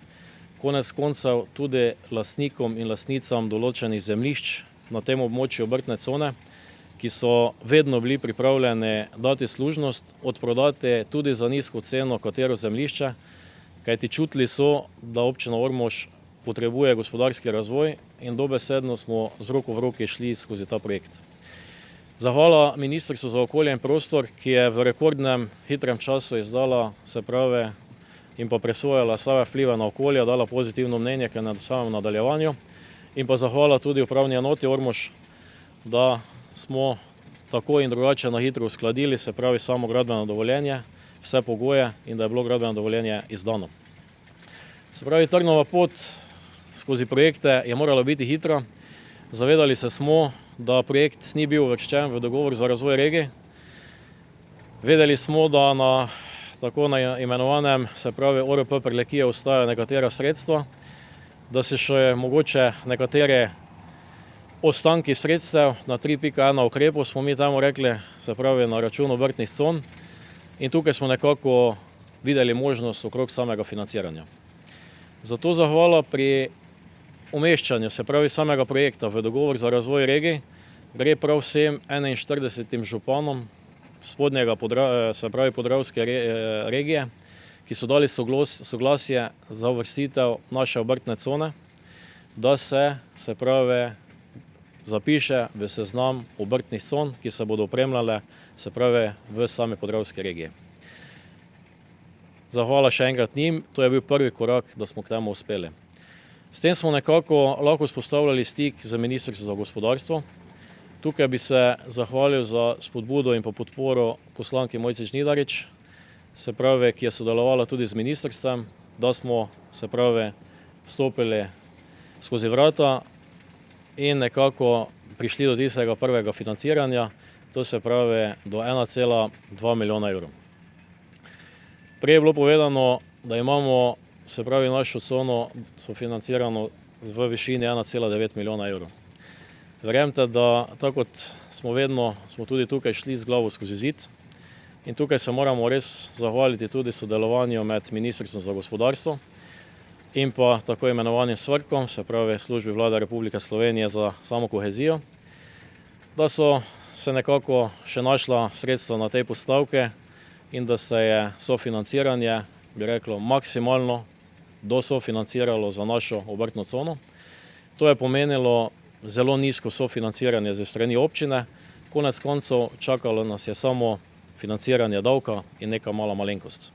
Konec koncev tudi lastnikom in lastnicam določenih zemljišč na tem območju obrtne cone, ki so vedno bili pripravljeni dati služnost, odprodati tudi za nizko ceno katero zemljišče, kajti čutili so, da občina Ormož potrebuje gospodarski razvoj in dobesedno smo z roko v roki šli skozi ta projekt. Zahvala Ministrstvu za okolje in prostor, ki je v rekordnem hitrem času izdala, se pravi, in pa presojala slabe vplive na okolje, dala pozitivno mnenje k samem nadaljevanju. In pa zahvala tudi upravni enoti Ormož, da smo tako in drugače na hitro uskladili, se pravi samo gradbeno dovoljenje, vse pogoje in da je bilo gradbeno dovoljenje izdano. Se pravi, trnova pot skozi projekte je morala biti hitra. Zavedali se smo, da projekt ni bil uvrščen v dogovor za razvoj regije. Vedeli smo, da na tako imenovanem, se pravi ORP Prlekije ostajajo nekatera sredstva, da se še mogoče nekatere ostanki sredstev na 3.1 ukrepu, smo mi temu rekli, se pravi na račun obrtnih con. In tukaj smo nekako videli možnost okrog samega financiranja. Zato zahvala pri umeščanju, se pravi samega projekta v dogovor za razvoj regij, gre prav vsem 41 županom spodnjega, se pravi podravske regije, ki so dali soglasje za uvrstitev naše obrtne cone, da se pravi, zapiše v seznam obrtnih con, ki se bodo opremljale, se pravi, v sami podravski regiji. Zahvala še enkrat njim, to je bil prvi korak, da smo k temu uspeli. S tem smo nekako lahko vzpostavljali stik z Ministrstvom za gospodarstvo. Tukaj bi se zahvalil za spodbudo in pa podporo poslanki Mojci Žnidarič, se pravi, ki je sodelovala tudi z ministrstvom, da smo, se pravi, vstopili skozi vrata in nekako prišli do tistega prvega financiranja, to se pravi do 1,2 milijona evrov. Prej je bilo povedano, da imamo, se pravi, našo cono sofinancirano v višini 1,9 milijona evrov. Verjemite, da tako kot smo vedno, smo tudi tukaj šli z glavo skozi zid in tukaj se moramo res zahvaliti tudi sodelovanju med Ministrstvom za gospodarstvo in pa tako imenovanim SVRK-om, se pravi Službi Vlade Republike Slovenije za samo kohezijo, da so se nekako še našla sredstva na tej postavke in da se je sofinanciranje, bi reklo, maksimalno dosofinanciralo za našo obrtno cono. To je pomenilo zelo nizko sofinanciranje ze strani občine, konec koncev čakalo nas je samo financiranje davka in neka mala malenkost.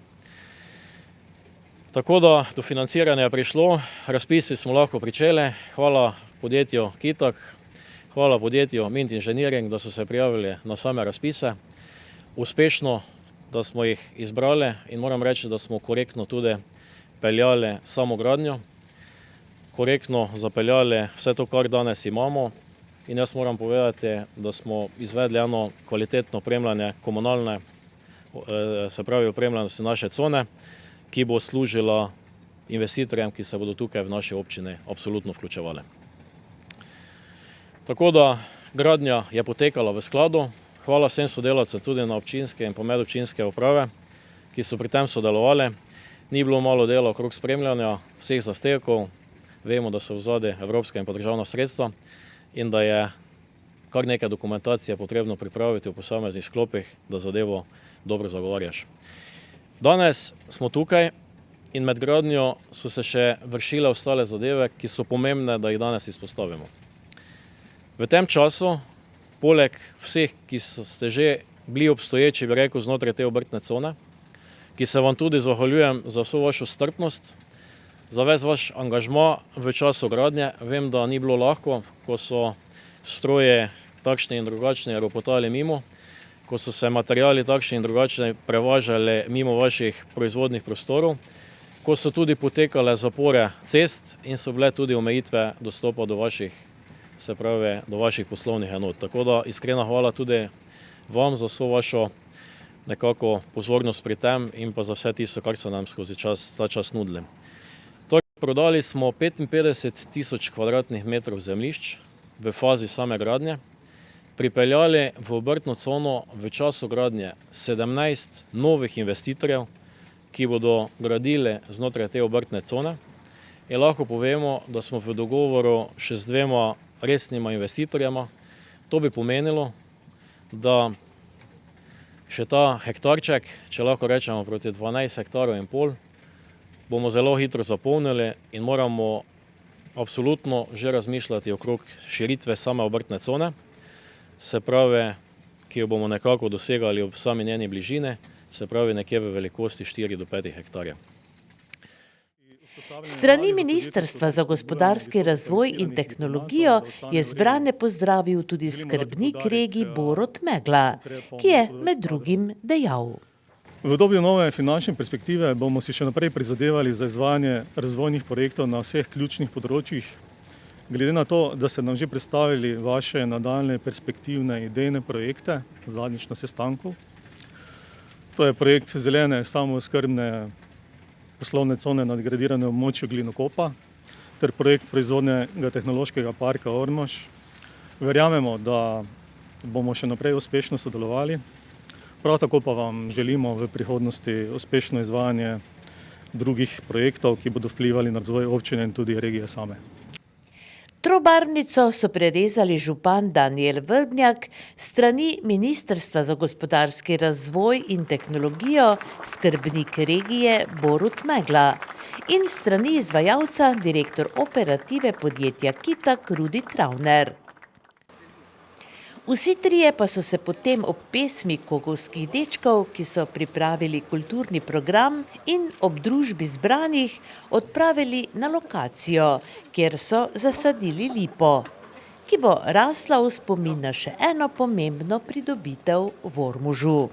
Tako da do financiranja je prišlo, razpisi smo lahko pričeli, hvala podjetju Kitak, hvala podjetju Mint Engineering, da so se prijavili na same razpise, uspešno, da smo jih izbrali in moram reči, da smo korektno tudi peljali samo gradnjo, korektno zapeljali vse to, kar danes imamo in jaz moram povedati, da smo izvedli eno kvalitetno opremljanje komunalne, se pravi opremljenosti naše cone, ki bo služila investitorjem, ki se bodo tukaj v naši občini absolutno vključevali. Tako da gradnja je potekala v skladu. Hvala vsem sodelavcem tudi na občinske in medobčinske uprave, ki so pri tem sodelovali. Ni bilo malo dela okrog spremljanja vseh zahtevkov. Vemo, da so v zadnji evropska in pa državna sredstva in da je kar nekaj dokumentacije potrebno pripraviti v posameznih sklopih, da zadevo dobro zagovarjaš. Danes smo tukaj in med gradnjo so se še vršile ostale zadeve, ki so pomembne, da jih danes izpostavimo. V tem času, poleg vseh, ki ste že bili obstoječi, bi rekel, znotraj te obrtne cone, ki se vam tudi zahvaljujem za vso vašo strpnost, za ves vaš angažma v času gradnje. Vem, da ni bilo lahko, ko so stroje takšni in drugačni ropotali mimo, ko so se materiali takšni in drugačni prevažali mimo vaših proizvodnih prostorov, ko so tudi potekale zapore cest in so bile tudi omejitve dostopa do vaših, se pravi, do vaših poslovnih enot. Tako da iskrena hvala tudi vam za vso vašo nekako pozornost pri tem in pa za vse tisto, kar so nam skozi ta čas nudili. Prodali smo 55.000 kvadratnih metrov zemljišč v fazi same gradnje, pripeljali v obrtno cono v času gradnje 17 novih investitorjev, ki bodo gradili znotraj te obrtne cone. In lahko povemo, da smo v dogovoru še z 2 resnima investitorjema. To bi pomenilo, da še ta hektarček, če lahko rečemo proti 12,5 hektarov, bomo zelo hitro zapolnili in moramo absolutno že razmišljati okrog širitve same obrtne cone. Se pravi, ki jo bomo nekako dosegali ob sami njeni bližini, se pravi nekje v velikosti 4 do 5 hektarjev. Strani Ministrstva za gospodarski razvoj in tehnologijo je zbrane pozdravil tudi skrbnik regij Borut Megla, ki je med drugim dejal. V obdobju nove finančne perspektive bomo si še naprej prizadevali za izvajanje razvojnih projektov na vseh ključnih področjih. Glede na to, da ste nam že predstavili vaše nadaljne perspektivne idejne projekte, zadnjič na sestanku, to je projekt zelene samooskrbne poslovne cone na degradiranem območju Glinokopa ter projekt proizvodnega tehnološkega parka Ormož. Verjamemo, da bomo še naprej uspešno sodelovali. Prav tako pa vam želimo v prihodnosti uspešno izvajanje drugih projektov, ki bodo vplivali na razvoj občine in tudi regije same. Trobarvnico so prerezali župan Danijel Vrbnjak, strani Ministrstva za gospodarski razvoj in tehnologijo skrbnik regije Borut Megla in strani izvajalca direktor operative podjetja Kitak Rudi Travner. Vsi trije pa so se potem ob pesmi Kogovskih dečkov, ki so pripravili kulturni program in ob družbi zbranih odpravili na lokacijo, kjer so zasadili lipo, ki bo rasla v spomin na še eno pomembno pridobitev v Ormožu.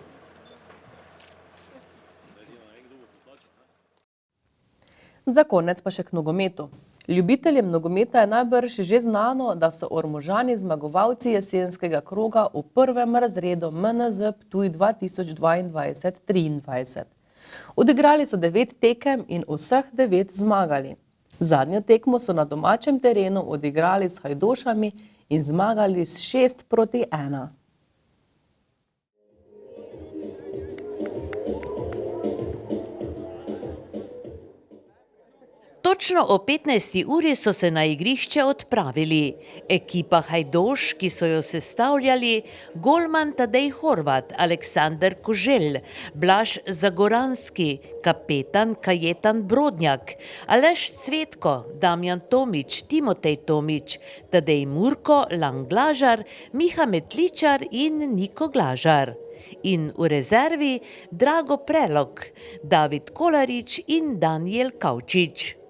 Za konec pa še k nogometu. Ljubiteljem nogometa je najbrž že znano, da so Ormožani zmagovalci jesenskega kroga v prvem razredu MNZ Ptuj 2022-23. Odigrali so 9 tekem in vseh 9 zmagali. Zadnjo tekmo so na domačem terenu odigrali s Hajdošami in zmagali s 6-1. Točno o 15. uri so se na igrišče odpravili. Ekipa Hajdoš, ki so jo sestavljali golman Tadej Horvat, Aleksander Koželj, Blaž Zagoranski, kapetan Kajetan Brodnjak, Aleš Cvetko, Damjan Tomič, Timotej Tomič, Tadej Murko, Lang Glažar, Miha Metličar in Niko Glažar. In v rezervi Drago Prelog, David Kolarič in Danijel Kavčič.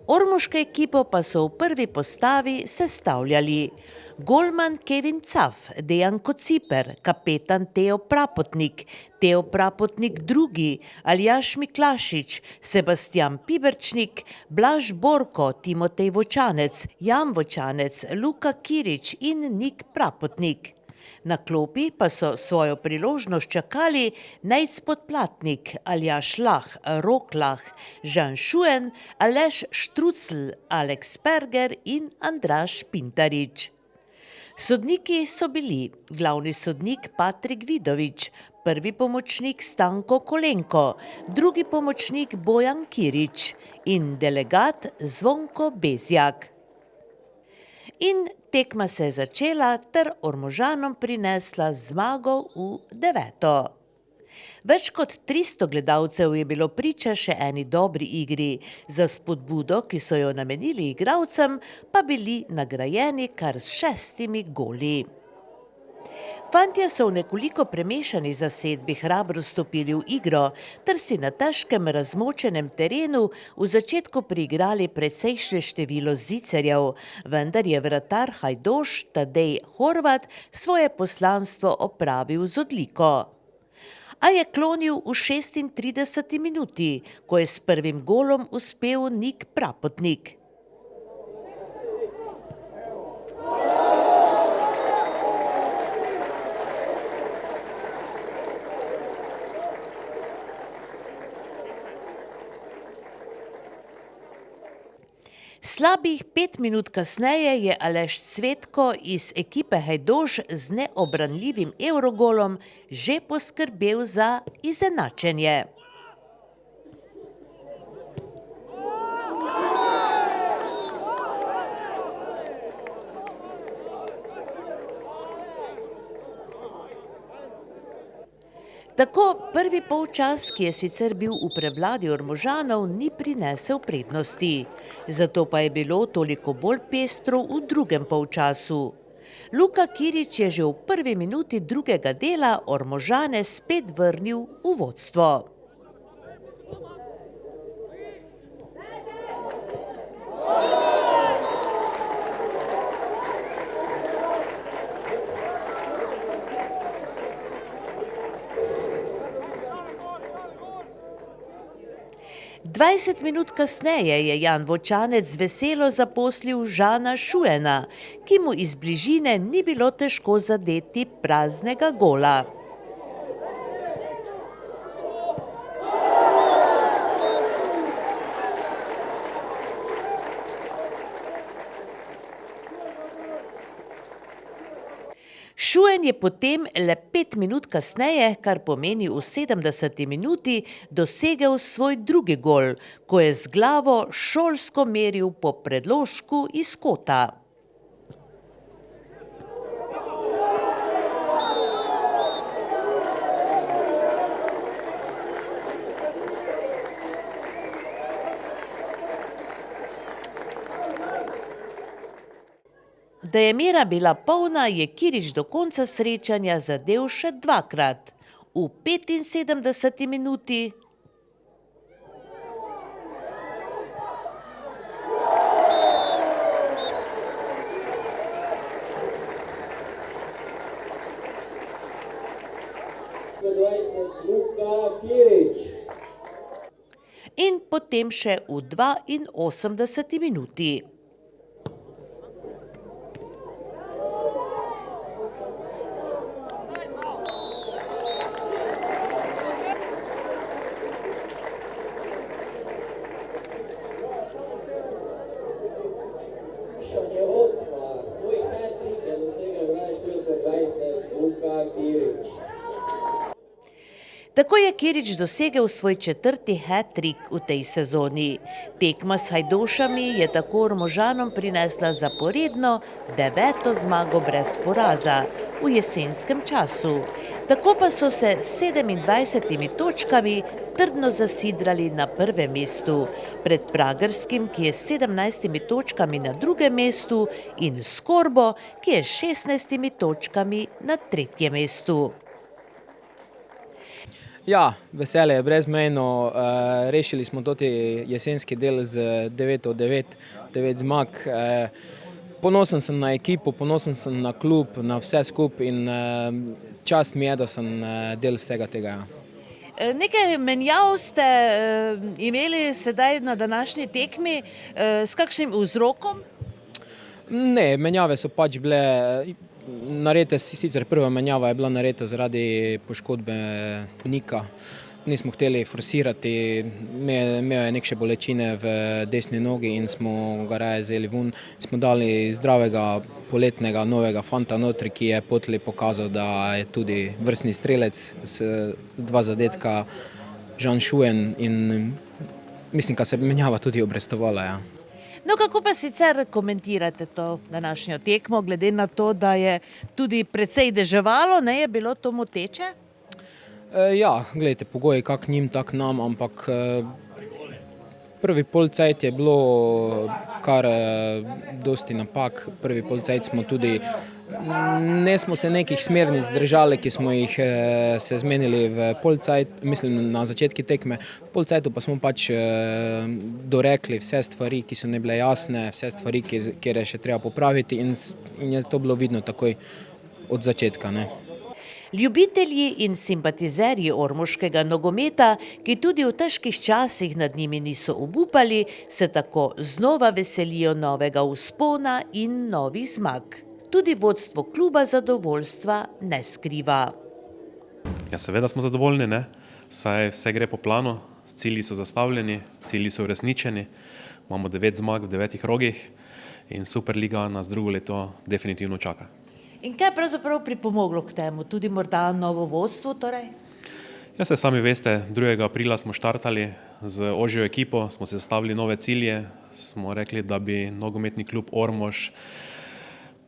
Ormoško ekipo pa so v prvi postavi sestavljali golman Kevin Caf, Dejan Kociper, kapetan Teo Prapotnik II, Aljaž Miklašič, Sebastian Piberčnik, Blaž Borko, Timotej Vočanec, Jan Vočanec, Luka Kirič in Nik Prapotnik. Na klopi pa so svojo priložnost čakali Nejc Podplatnik, Aljaž Lah, Rok Lah, Žan Šuen, Aleš Štrucl, Aleks Perger in Andraž Pintarič. Sodniki so bili glavni sodnik Patrik Vidovič, prvi pomočnik Stanko Kolenko, drugi pomočnik Bojan Kirič in delegat Zvonko Bezjak. In tekma se je začela ter Ormožanom prinesla zmago v 9. Več kot 300 gledalcev je bilo priča še eni dobri igri. Za spodbudo, ki so jo namenili igralcem, pa bili nagrajeni kar s 6 goli. Fantje so v nekoliko premešani zasedbi hrabro stopili v igro, ter si na težkem razmočenem terenu v začetku priigrali precejšnje število zicerjev, vendar je vratar Hajdoš Tadej Horvat svoje poslanstvo opravil z odliko. A je klonil v 36. minuti, ko je s prvim golom uspel Nik Prapotnik. Slabih 5 minut kasneje je Aleš Cvetko iz ekipe Hajdoš z neobranljivim evrogolom že poskrbel za izenačenje. Tako prvi polčas, ki je sicer bil v prevladi Ormožanov, ni prinesel prednosti. Zato pa je bilo toliko bolj pestro v drugem polčasu. Luka Kirič je že v prvi minuti drugega dela Ormožane spet vrnil v vodstvo. Dvajset minut kasneje je Jan Vočanec veselo zaposlil Žana Šuena, ki mu iz bližine ni bilo težko zadeti praznega gola. Šuen je potem le 5 minut kasneje, kar pomeni v 70. minuti, dosegel svoj drugi gol, ko je z glavo šolsko meril po predložku iz kota. Da je mera bila polna, je Kirič do konca srečanja zadel še dvakrat. V 75. minuti in potem še v 82. minuti. Tako je Kirič dosegel svoj 4. hat-trik v tej sezoni. Tekma s Hajdošami je tako Ormožanom prinesla zaporedno 9. zmago brez poraza v jesenskem času. Tako pa so se s 27 točkami trdno zasidrali na prvem mestu, pred Pragerskim, ki je s 17 točkami na drugem mestu, in Skorbo, ki je s 16 točkami na tretjem mestu. Ja, veselje je brezmejno, rešili smo toti jesenski del z 9 od 9 zmag. Ponosen sem na ekipo, ponosen sem na klub, na vse skupaj in čast mi je, da sem del vsega tega. Nekaj menjav ste imeli sedaj na današnji tekmi, s kakšnim vzrokom? Ne, menjave so pač bile narejene, sicer prva menjava je bila narejena zaradi poškodbe Nika. Nismo hteli forsirati, imel je neke bolečine v desni nogi in smo ga raje vzeli ven. Smo dali zdravega poletnega novega fanta notri, ki je potlej pokazal, da je tudi vrstni strelec z 2 zadetka, Žan Šuen, in mislim, da se menjava tudi obrestovala, ja. No, kako pa sicer komentirate to današnjo tekmo, glede na to, da je tudi precej deževalo, ne, je bilo to moteče? Ja, gledajte, pogoji kak njim, tak nam, ampak prvi polcajt je bilo kar dosti napak. Prvi polcajt smo tudi, nismo se nekih smernic držali, ki smo jih se zmenili v polcajt, mislim na začetki tekme. V polcajtu pa smo pač dorekli vse stvari, ki so ne bile jasne, vse stvari, kjer je še treba popraviti, in je to bilo vidno takoj od začetka, ne. Ljubitelji in simpatizerji ormoškega nogometa, ki tudi v težkih časih nad njimi niso obupali, se tako znova veselijo novega vzpona in novih zmag. Tudi vodstvo kluba zadovoljstva ne skriva. Ja, seveda smo zadovoljni, ne? Saj vse gre po planu, cilji so zastavljeni, cilji so uresničeni, imamo 9 zmag v 9 rogih in Superliga nas drugo leto definitivno čaka. In kaj je pravzaprav pripomoglo k temu? Tudi morda novo vodstvo torej? Ja, se sami veste, 2. aprila smo štartali z ožjo ekipo, smo se zastavili nove cilje, smo rekli, da bi nogometni klub Ormož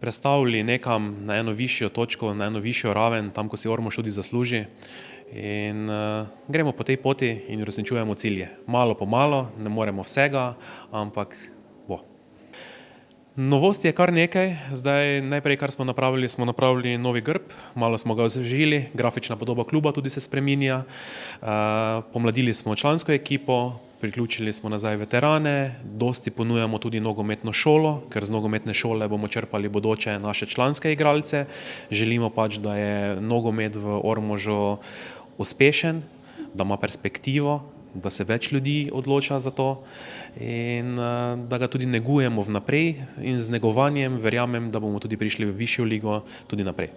prestavili nekam na eno višjo točko, na eno višjo raven, tam, ko si Ormož tudi zasluži. In gremo po tej poti in uresničujemo cilje. Malo po malo, ne moremo vsega, ampak bo. Novosti je kar nekaj. Zdaj, najprej, kar smo napravili novi grb, malo smo ga osvežili, grafična podoba kluba tudi se spreminja. Pomladili smo člansko ekipo, priključili smo nazaj veterane, dosti ponujamo tudi nogometno šolo, ker z nogometne šole bomo črpali bodoče naše članske igralce. Želimo pač, da je nogomet v Ormožu uspešen, da ima perspektivo, da se več ljudi odloča za to in da ga tudi negujemo vnaprej in z negovanjem verjamem, da bomo tudi prišli v višjo ligo tudi naprej.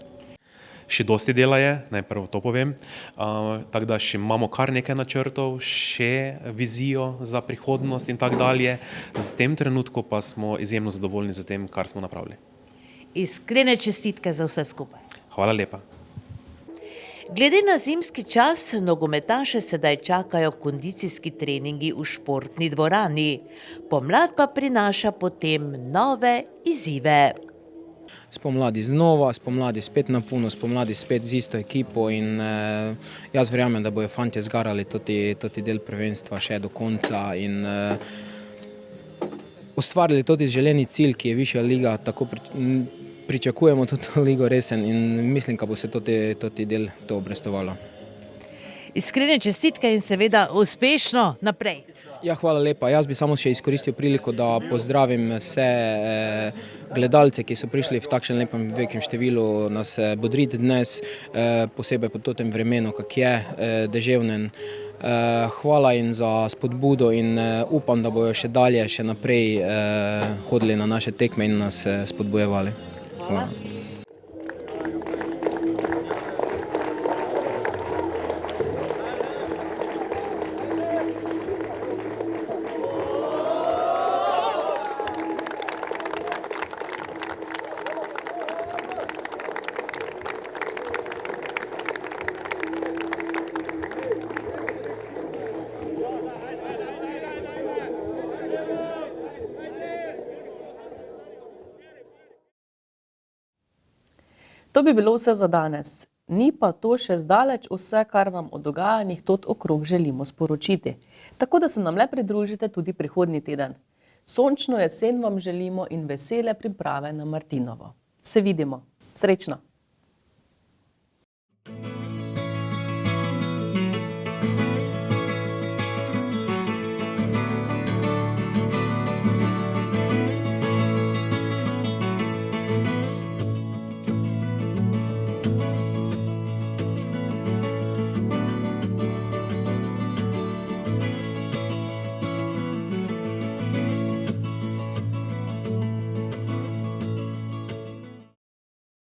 Še dosti dela je, najprej to povem, tako da še imamo kar nekaj načrtov, še vizijo za prihodnost in tako dalje. Z tem trenutku pa smo izjemno zadovoljni z tem, kar smo napravili. Iskrene čestitke za vse skupaj. Hvala lepa. Glede na zimski čas, nogometaše sedaj čakajo kondicijski treningi v športni dvorani. Pomlad pa prinaša potem nove izzive. Spomladi znova, spomladi spet na puno, spomladi spet z isto ekipo in jaz verjamem, da bojo fantje zgarali toti del prvenstva še do konca in ustvarili tudi želeni cilj, ki je višja liga, tako pričakujemo tudi ligo resen in mislim, da bo se toti del to obrestovalo. Iskrene čestitke in seveda uspešno naprej. Ja, hvala lepa. Jaz bi samo še izkoristil priliko, da pozdravim vse gledalce, ki so prišli v takšen lepem velikem številu nas bodriti dnes, posebej po tem vremenu, kak je, deževnen. Hvala in za spodbudo in upam, da bojo še dalje, še naprej hodili na naše tekme in nas spodbujevali. Hvala. To bi bilo vse za danes. Ni pa to še zdaleč vse, kar vam o dogajanjih tod okrog želimo sporočiti. Tako da se nam le pridružite tudi prihodnji teden. Sončno jesen vam želimo in vesele priprave na Martinovo. Se vidimo. Srečno!